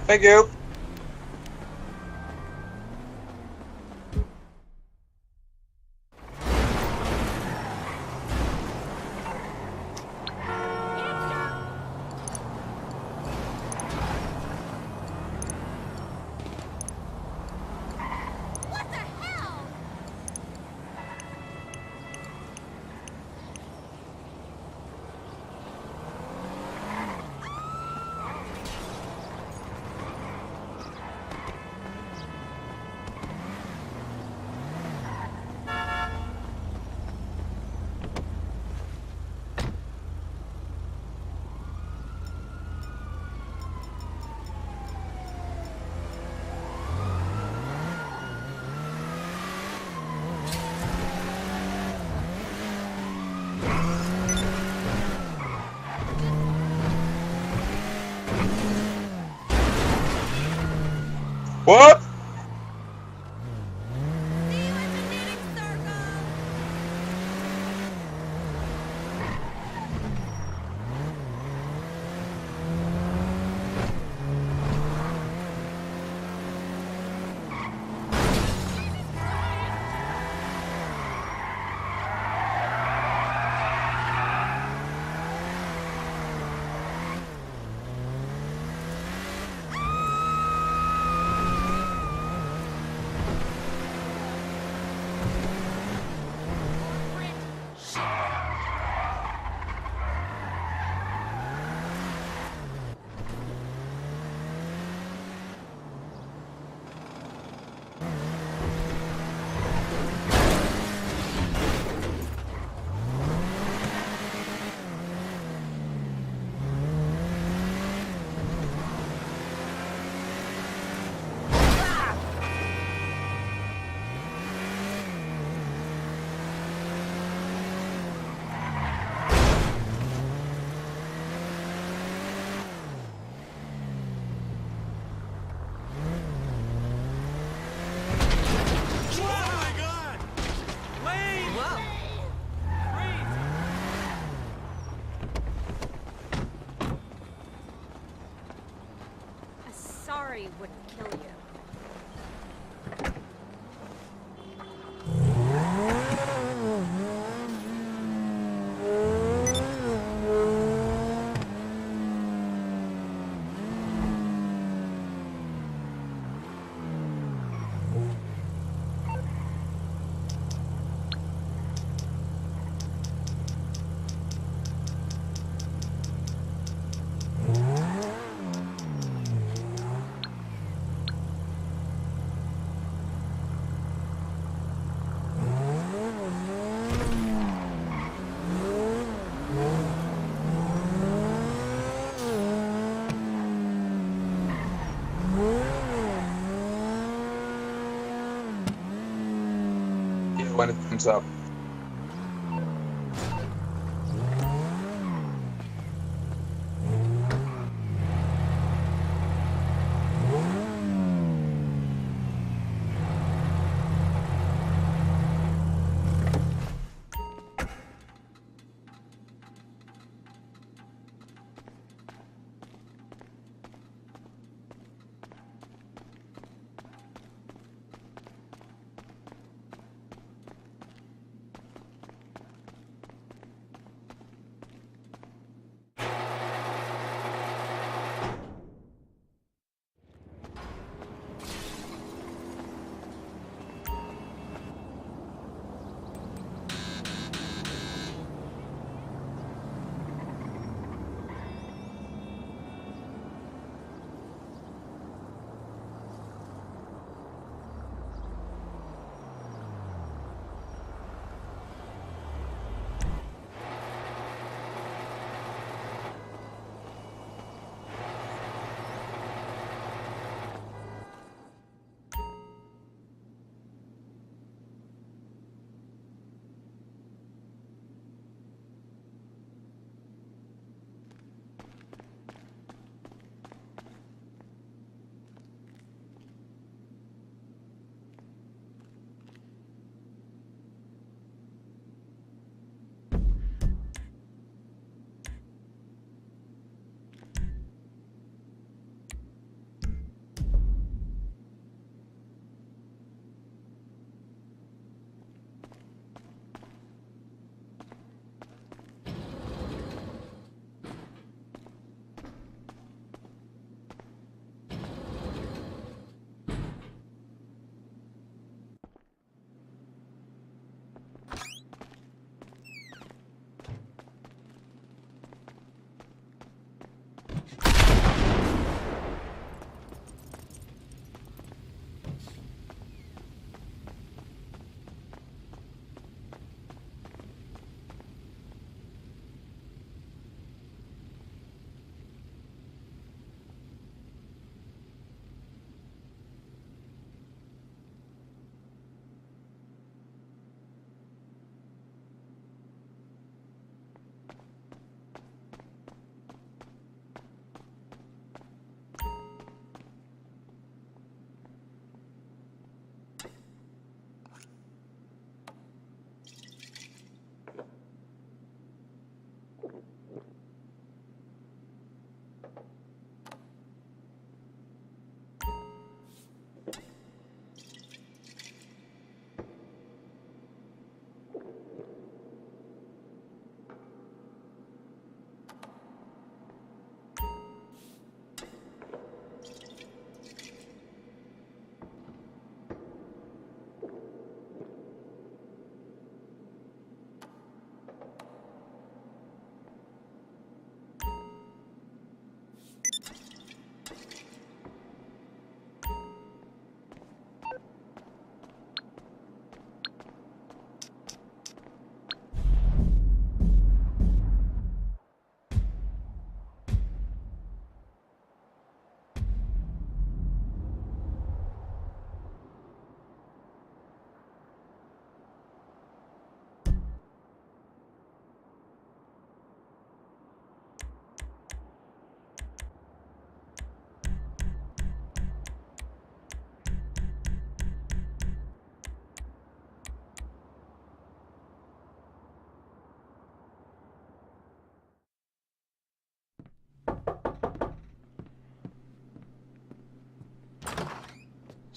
Thank you. What the hell? What? See you at the knitting circle. A sorry wouldn't kill you. When it comes up.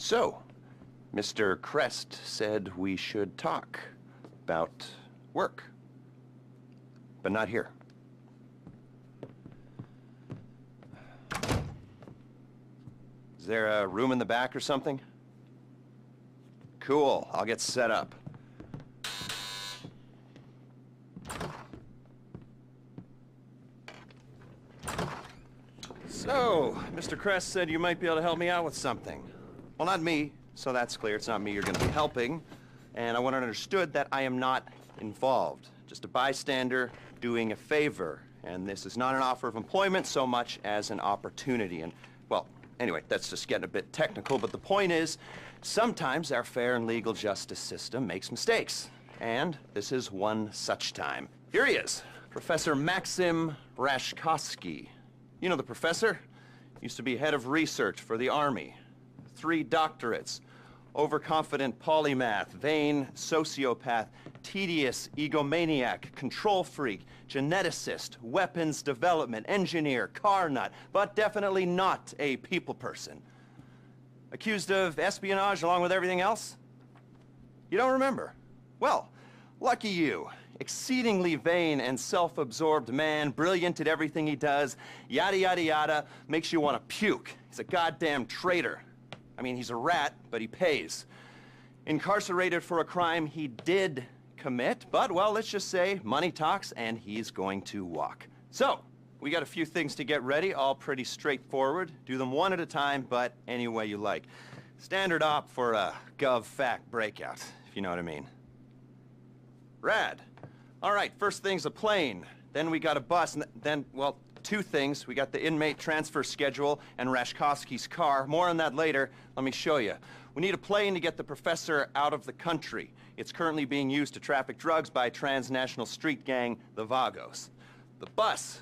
So, Mr. Crest said we should talk about work, but not here. Is there a room in the back or something? Cool, I'll get set up. So, Mr. Crest said you might be able to help me out with something. Well, not me, so that's clear. It's not me you're going to be helping. And I want it understood that I am not involved. Just a bystander doing a favor. And this is not an offer of employment so much as an opportunity. And, well, anyway, that's just getting a bit technical, but the point is, sometimes our fair and legal justice system makes mistakes. And this is one such time. Here he is, Professor Maxim Rashkovsky. You know the professor? Used to be head of research for the Army. 3 doctorates. Overconfident polymath, vain sociopath, tedious egomaniac, control freak, geneticist, weapons development, engineer, car nut, but definitely not a people person. Accused of espionage along with everything else? You don't remember? Well, lucky you. Exceedingly vain and self-absorbed man, brilliant at everything he does, yada yada yada, makes you want to puke. He's a goddamn traitor. I mean, he's a rat, but he pays. Incarcerated for a crime he did commit, but, well, let's just say money talks and he's going to walk. So, we got a few things to get ready, all pretty straightforward. Do them one at a time, but any way you like. Standard op for a gov-fact breakout, if you know what I mean. Rad. All right, first thing's a plane. Then we got a bus, and then, well, 2 things. We got the inmate transfer schedule and Rashkovsky's car. More on that later. Let me show you. We need a plane to get the professor out of the country. It's currently being used to traffic drugs by a transnational street gang, the Vagos. The bus.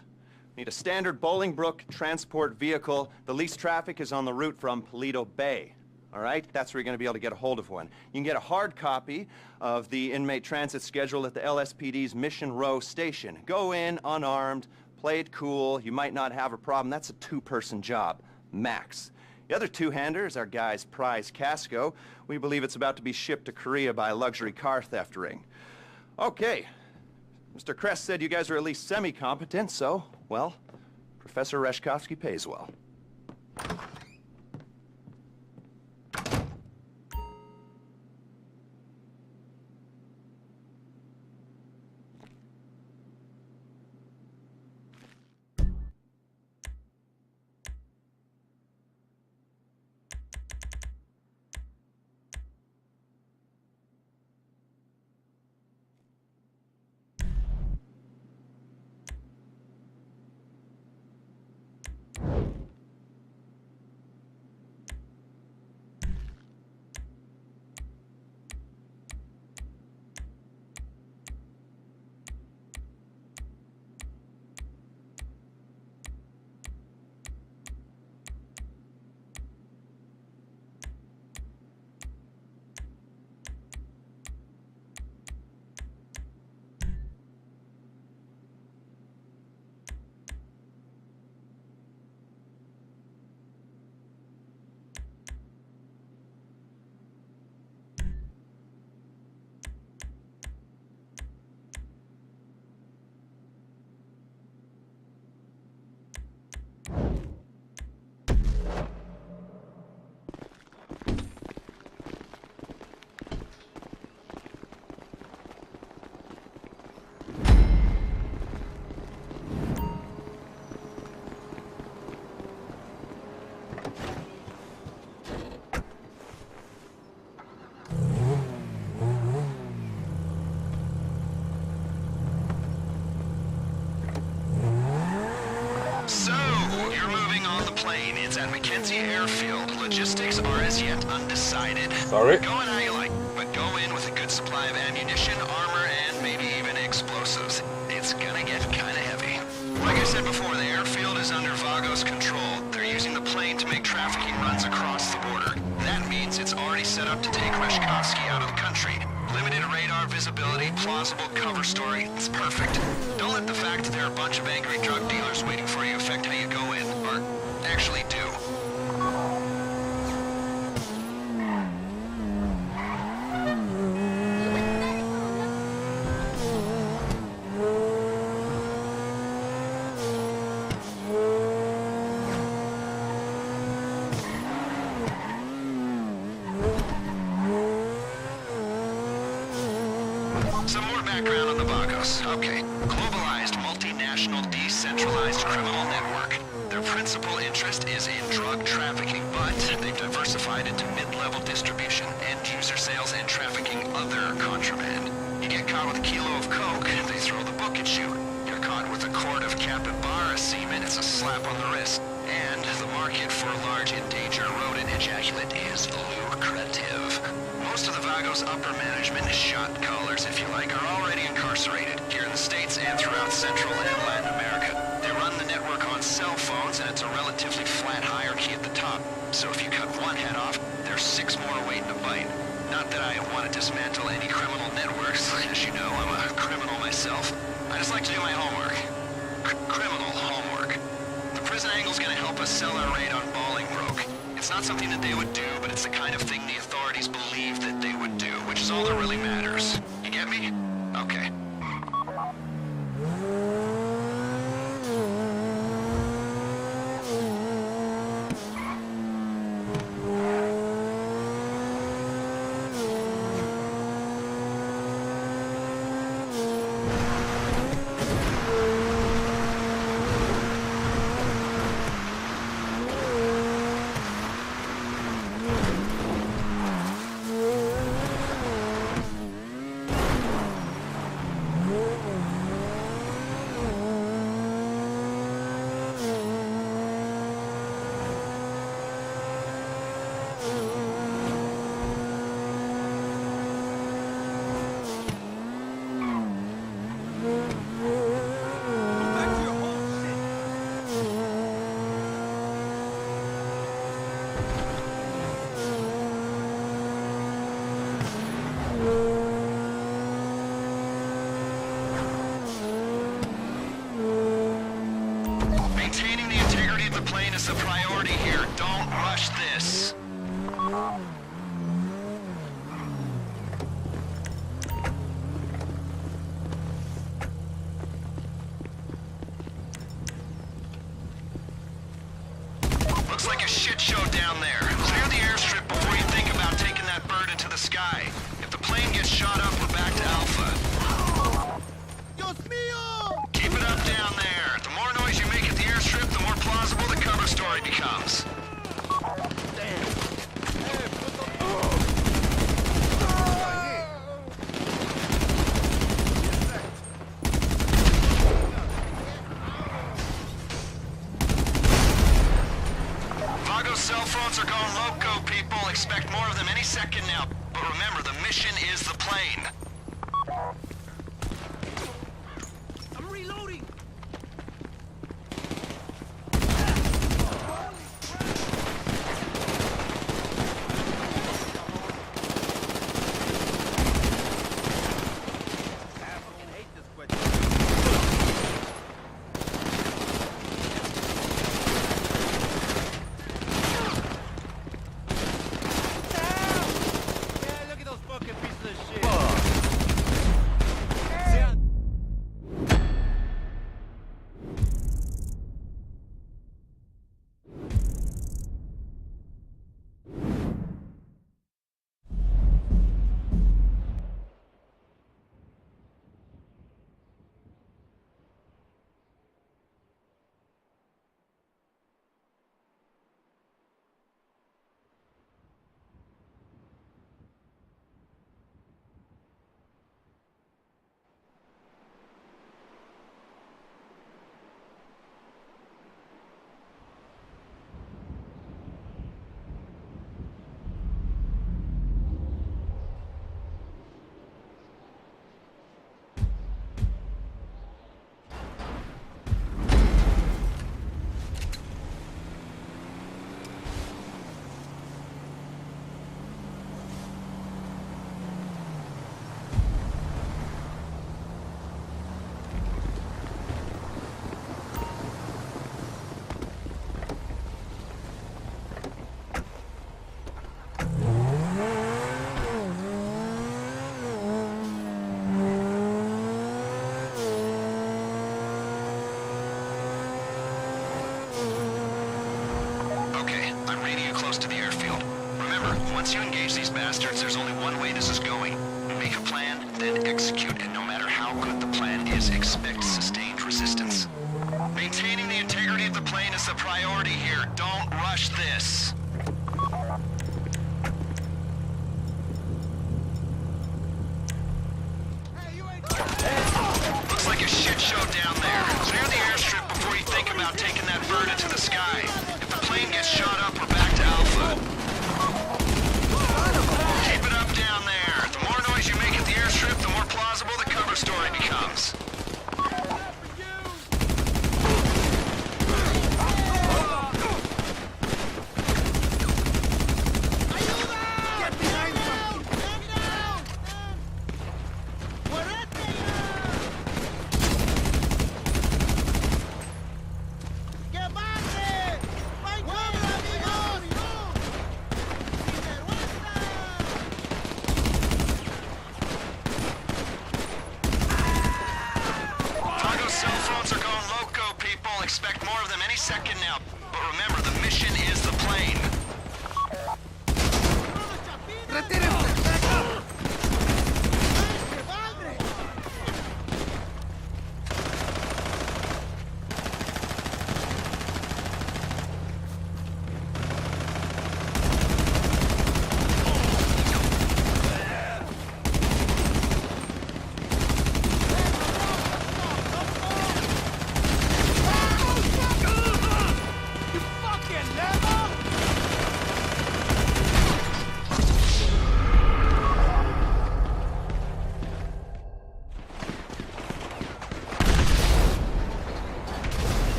We need a standard Bolingbrook transport vehicle. The least traffic is on the route from Paleto Bay. All right? That's where you're going to be able to get a hold of one. You can get a hard copy of the inmate transit schedule at the LSPD's Mission Row station. Go in unarmed, play it cool. You might not have a problem. That's a 2-person job, max. The other 2-hander is our guy's prize Casco. We believe it's about to be shipped to Korea by a luxury car theft ring. Okay. Mr. Crest said you guys are at least semi-competent, so, well, Professor Rashkovsky pays well. plane. It's at McKenzie Airfield. Logistics are as yet undecided. Sorry. Go in how you like, but go in with a good supply of ammunition, armor, and maybe even explosives. It's gonna get kinda heavy. Like I said before, the airfield is under Vago's control. They're using the plane to make trafficking runs across the border. That means it's already set up to take Reshkovsky out of the country. Limited radar visibility, plausible cover story. It's perfect. Don't let the fact that there are a bunch of angry drug dealers waiting for you affect how you go in, or actually do. Some more background on the Vagos. Okay. Globalized, multinational, decentralized criminal network. Their principal interest is in drug trafficking, but they've diversified into mid-level distribution, end-user sales, and trafficking other contraband. You get caught with a kilo of coke, they throw the book at you. You're caught with a quart of capybara semen, it's a slap on the wrist. And the market for large endangered rodent ejaculate is lucrative. Most of the Vagos' upper management, shot callers if you like, are already incarcerated here in the States and throughout Central and Latin America. They run the network on cell phones, and it's a relatively flat hierarchy at the top. So if you cut one head off, there's 6 more waiting to bite. Not that I want to dismantle any criminal networks. As you know, I'm a criminal myself. I just like to do my homework. Criminal homework. The prison angle's gonna help us sell our raid on Bolingbroke. It's not something that they would do, but it's the kind of thing the authorities believe that they would do, which is all that really matters. You get me? Okay. Maintaining the integrity of the plane is the priority here. Don't rush this. Looks like a shit show down there. Clear the airstrip before you think about taking that bird into the sky. If the plane gets shot up, we're back to Alpha. Keep it up down there. The more noise you make at the airstrip, the more plausible the cover story becomes. Vago's cell phones are going loco, people. Expect more of them any second now. But remember, the mission is the plane. I'm reloading! Once you engage these bastards, there's only one way this is going.